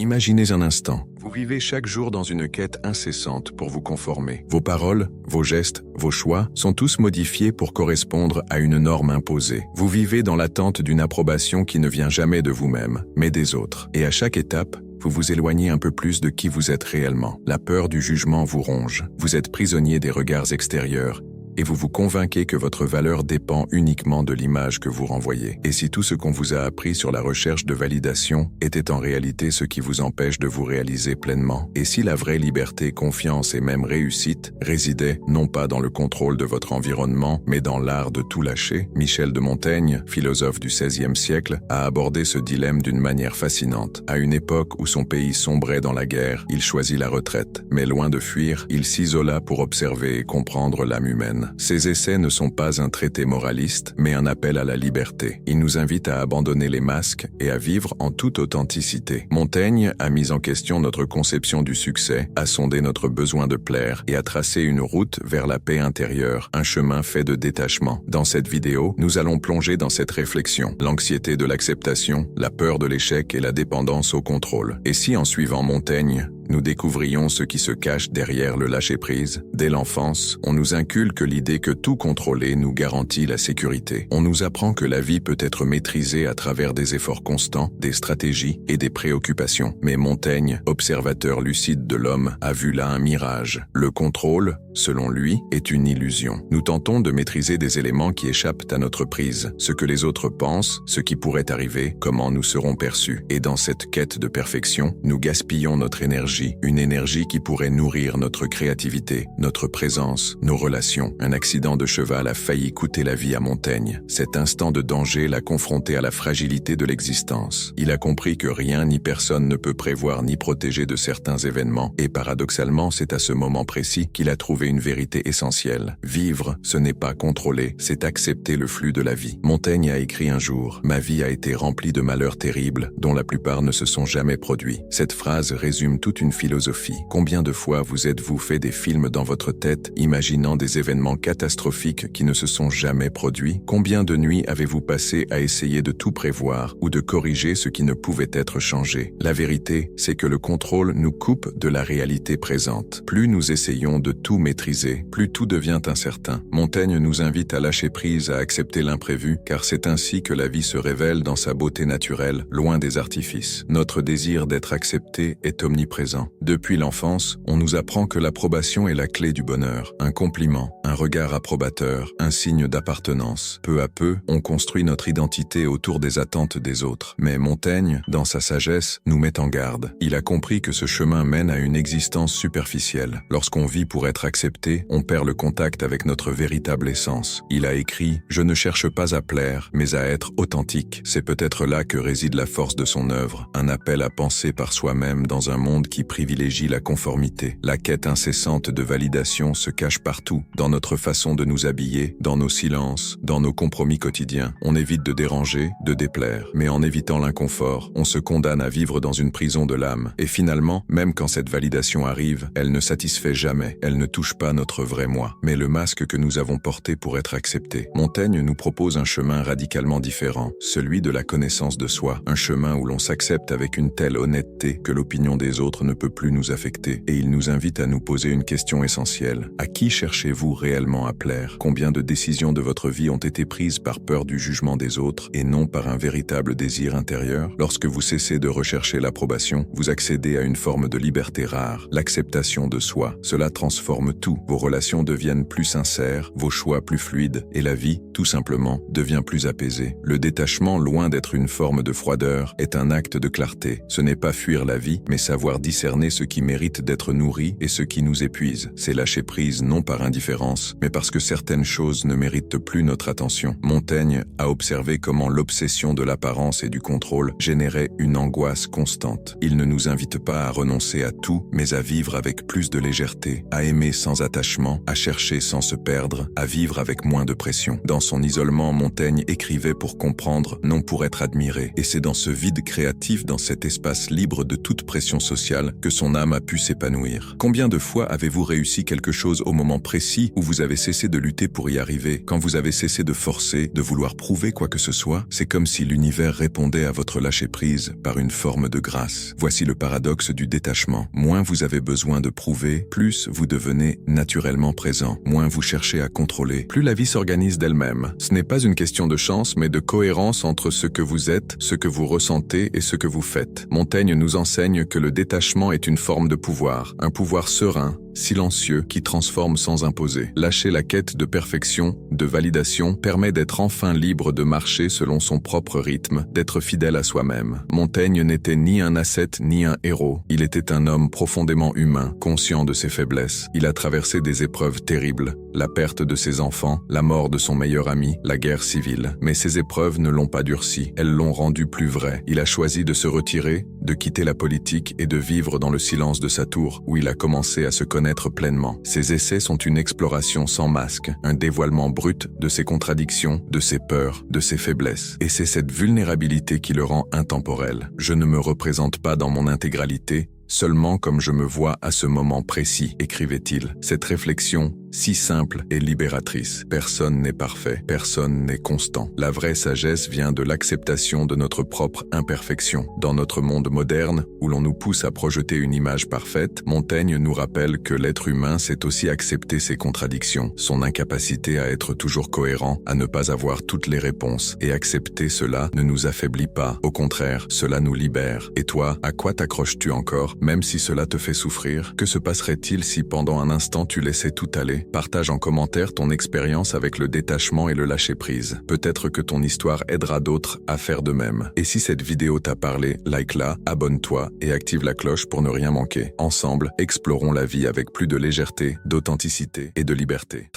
Imaginez un instant, vous vivez chaque jour dans une quête incessante pour vous conformer. Vos paroles, vos gestes, vos choix sont tous modifiés pour correspondre à une norme imposée. Vous vivez dans l'attente d'une approbation qui ne vient jamais de vous-même, mais des autres. Et à chaque étape, vous vous éloignez un peu plus de qui vous êtes réellement. La peur du jugement vous ronge. Vous êtes prisonnier des regards extérieurs et vous vous convainquez que votre valeur dépend uniquement de l'image que vous renvoyez. Et si tout ce qu'on vous a appris sur la recherche de validation était en réalité ce qui vous empêche de vous réaliser pleinement? Et si la vraie liberté, confiance et même réussite résidait non pas dans le contrôle de votre environnement, mais dans l'art de tout lâcher? Michel de Montaigne, philosophe du XVIe siècle, a abordé ce dilemme d'une manière fascinante. À une époque où son pays sombrait dans la guerre, il choisit la retraite. Mais loin de fuir, il s'isola pour observer et comprendre l'âme humaine. Ces essais ne sont pas un traité moraliste, mais un appel à la liberté. Il nous invite à abandonner les masques et à vivre en toute authenticité. Montaigne a mis en question notre conception du succès, a sondé notre besoin de plaire et a tracé une route vers la paix intérieure, un chemin fait de détachement. Dans cette vidéo, nous allons plonger dans cette réflexion, l'anxiété de l'acceptation, la peur de l'échec et la dépendance au contrôle. Et si en suivant Montaigne, nous découvrions ce qui se cache derrière le lâcher-prise? Dès l'enfance, on nous inculque l'idée que tout contrôler nous garantit la sécurité. On nous apprend que la vie peut être maîtrisée à travers des efforts constants, des stratégies et des préoccupations. Mais Montaigne, observateur lucide de l'homme, a vu là un mirage. Le contrôle, selon lui, est une illusion. Nous tentons de maîtriser des éléments qui échappent à notre prise. Ce que les autres pensent, ce qui pourrait arriver, comment nous serons perçus. Et dans cette quête de perfection, nous gaspillons notre énergie, une énergie qui pourrait nourrir notre créativité, notre présence, nos relations. Un accident de cheval a failli coûter la vie à Montaigne. Cet instant de danger l'a confronté à la fragilité de l'existence. Il a compris que rien ni personne ne peut prévoir ni protéger de certains événements. Et paradoxalement, c'est à ce moment précis qu'il a trouvé une vérité essentielle. Vivre, ce n'est pas contrôler, c'est accepter le flux de la vie. Montaigne a écrit un jour « Ma vie a été remplie de malheurs terribles, dont la plupart ne se sont jamais produits. » Cette phrase résume toute une philosophie. Combien de fois vous êtes-vous fait des films dans votre tête, imaginant des événements catastrophiques qui ne se sont jamais produits? Combien de nuits avez-vous passé à essayer de tout prévoir ou de corriger ce qui ne pouvait être changé? La vérité, c'est que le contrôle nous coupe de la réalité présente. Plus nous essayons de tout maîtriser, plus tout devient incertain. Montaigne nous invite à lâcher prise, à accepter l'imprévu, car c'est ainsi que la vie se révèle dans sa beauté naturelle, loin des artifices. Notre désir d'être accepté est omniprésent. Depuis l'enfance, on nous apprend que l'approbation est la clé du bonheur. Un compliment, un regard approbateur, un signe d'appartenance. Peu à peu, on construit notre identité autour des attentes des autres. Mais Montaigne, dans sa sagesse, nous met en garde. Il a compris que ce chemin mène à une existence superficielle. Lorsqu'on vit pour être accepté, on perd le contact avec notre véritable essence. Il a écrit « Je ne cherche pas à plaire, mais à être authentique ». C'est peut-être là que réside la force de son œuvre, un appel à penser par soi-même dans un monde qui privilégie la conformité. La quête incessante de validation se cache partout, dans notre façon de nous habiller, dans nos silences, dans nos compromis quotidiens. On évite de déranger, de déplaire, mais en évitant l'inconfort, on se condamne à vivre dans une prison de l'âme. Et finalement, même quand cette validation arrive, elle ne satisfait jamais, elle ne touche pas notre vrai moi, mais le masque que nous avons porté pour être accepté. Montaigne nous propose un chemin radicalement différent, celui de la connaissance de soi, un chemin où l'on s'accepte avec une telle honnêteté que l'opinion des autres ne peut plus nous affecter. Et il nous invite à nous poser une question essentielle. À qui cherchez-vous réellement à plaire? Combien de décisions de votre vie ont été prises par peur du jugement des autres et non par un véritable désir intérieur? Lorsque vous cessez de rechercher l'approbation, vous accédez à une forme de liberté rare, l'acceptation de soi. Cela transforme tout. Vos relations deviennent plus sincères, vos choix plus fluides et la vie, tout simplement, devient plus apaisée. Le détachement, loin d'être une forme de froideur, est un acte de clarté. Ce n'est pas fuir la vie, mais savoir discerner ce qui mérite d'être nourri et ce qui nous épuise. C'est lâcher prise non par indifférence, mais parce que certaines choses ne méritent plus notre attention. Montaigne a observé comment l'obsession de l'apparence et du contrôle générait une angoisse constante. Il ne nous invite pas à renoncer à tout, mais à vivre avec plus de légèreté, à aimer sans attachement, à chercher sans se perdre, à vivre avec moins de pression. Dans son isolement, Montaigne écrivait pour comprendre, non pour être admiré. Et c'est dans ce vide créatif, dans cet espace libre de toute pression sociale, naturel que son âme a pu s'épanouir. Combien de fois avez-vous réussi quelque chose au moment précis où vous avez cessé de lutter pour y arriver, quand vous avez cessé de forcer, de vouloir prouver quoi que ce soit? C'est comme si l'univers répondait à votre lâcher-prise par une forme de grâce. Voici le paradoxe du détachement. Moins vous avez besoin de prouver, plus vous devenez naturellement présent. Moins vous cherchez à contrôler, plus la vie s'organise d'elle-même. Ce n'est pas une question de chance, mais de cohérence entre ce que vous êtes, ce que vous ressentez et ce que vous faites. Montaigne nous enseigne que le détachement est une forme de pouvoir, un pouvoir serein, silencieux, qui transforme sans imposer. Lâcher la quête de perfection, de validation, permet d'être enfin libre de marcher selon son propre rythme, d'être fidèle à soi-même. Montaigne n'était ni un ascète ni un héros. Il était un homme profondément humain, conscient de ses faiblesses. Il a traversé des épreuves terribles, la perte de ses enfants, la mort de son meilleur ami, la guerre civile. Mais ces épreuves ne l'ont pas durci, elles l'ont rendu plus vrai. Il a choisi de se retirer, de quitter la politique et de vivre dans le silence de sa tour, où il a commencé à se connaître pleinement. Ses essais sont une exploration sans masque, un dévoilement brut de ses contradictions, de ses peurs, de ses faiblesses. Et c'est cette vulnérabilité qui le rend intemporel. Je ne me représente pas dans mon intégralité, seulement comme je me vois à ce moment précis, écrivait-il. Cette réflexion, si simple et libératrice. Personne n'est parfait, personne n'est constant. La vraie sagesse vient de l'acceptation de notre propre imperfection. Dans notre monde moderne, où l'on nous pousse à projeter une image parfaite, Montaigne nous rappelle que l'être humain sait aussi accepter ses contradictions, son incapacité à être toujours cohérent, à ne pas avoir toutes les réponses. Et accepter cela ne nous affaiblit pas. Au contraire, cela nous libère. Et toi, à quoi t'accroches-tu encore, même si cela te fait souffrir? Que se passerait-il si pendant un instant tu laissais tout aller? Partage en commentaire ton expérience avec le détachement et le lâcher-prise. Peut-être que ton histoire aidera d'autres à faire de même. Et si cette vidéo t'a parlé, like-la, abonne-toi et active la cloche pour ne rien manquer. Ensemble, explorons la vie avec plus de légèreté, d'authenticité et de liberté.